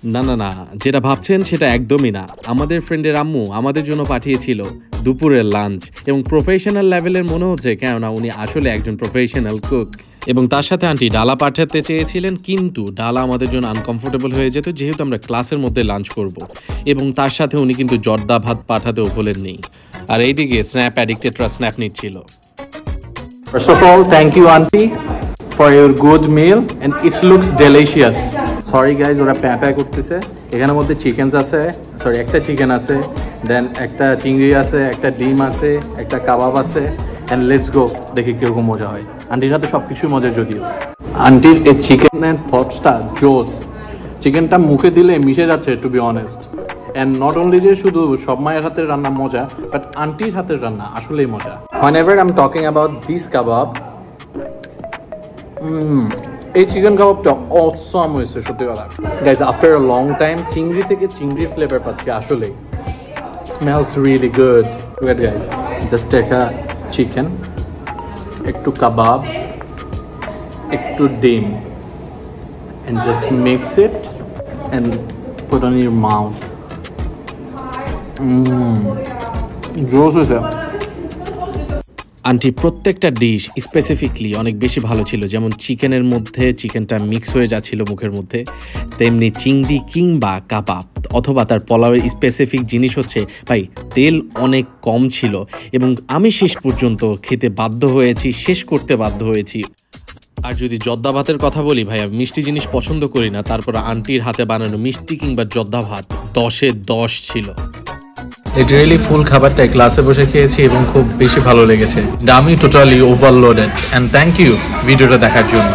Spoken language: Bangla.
না না না, যেটা ভাবছেন সেটা একদমই না। আমাদের ফ্রেন্ডের আম্মু আমাদের জন্য পাঠিয়েছিল দুপুরের লাঞ্চ, এবং প্রফেশনাল লেভেলের মনে হচ্ছে, কেননা উনি আসলে একজন প্রফেশনাল কুক। এবং তার সাথে আন্টি ডালা পাঠাতে চেয়েছিলেন, কিন্তু ডালা আমাদের জন্য আনকমফোর্টেবল হয়ে যেত, যেহেতু আমরা ক্লাসের মধ্যে লাঞ্চ করব। এবং তার সাথে উনি কিন্তু জর্দা ভাত পাঠাতেও বলেননি। আর এইদিকে স্ন্যাপ অ্যাডিক্টেডরা স্ন্যাপ নিচ্ছিল। First of all, thank you auntie for your good meal and it looks delicious. Sorry guys, ওরা প্যাপা করতেছে। এখানের মধ্যে চিকেনস আছে, সরি একটা চিকেন আছে, দেন একটা চিংড়ি আছে, একটা ডিম আছে, একটা কাবাব আছে, এন্ড লেটস গো দেখি কিরকম মজা হয়। আন্টির হাতে সব কিছুই মজা, যদিও আন্টির এই চিকেনের থটসটা জোস। চিকেনটা মুখে দিলে মিশে যাচ্ছে, to be honest. And not only যে শুধু সব মায়ের হাতের রান্না মজা, বাট আন্টির হাতের রান্না আসলেই মজা। Whenever I'm talking about this kebab, এই চিকেন কাবাবটা অসম হয়েছে সত্যি কথা। Guys, after a long time চিংড়ি থেকে চিংড়ি ফ্লেভার পাচ্ছি আসলেই। Smells really good. Wait guys, just একটা চিকেন, একটু কাবাব, একটু ডিম, and just mix it and put on your mouth. Gross is it? Aunty প্রত্যেকটা ডিশ স্পেসিফিকলি অনেক বেশি ভালো ছিল। যেমন চিকেনের মধ্যে চিকেনটা মিক্স হয়ে যাচ্ছিল মুখের মধ্যে, তেমনি চিংড়ি কিংবা কাবাব অথবা তার পোলাওয়ের স্পেসিফিক জিনিস হচ্ছে ভাই তেল অনেক কম ছিল, এবং আমি শেষ পর্যন্ত খেতে বাধ্য হয়েছি, শেষ করতে বাধ্য হয়েছি। আর যদি জর্দা ভাতের কথা বলি, ভাই আমি মিষ্টি জিনিস পছন্দ করি না, তারপর আন্টির হাতে বানানো মিষ্টি কিংবা জর্দা ভাত 10-এ 10 ছিল। লিটারেলি ফুল খাবারটা ক্লাসে বসে খেয়েছি এবং খুব বেশি ভালো লেগেছে। আমি totally overloaded. And thank you ভিডিওটা দেখার জন্য।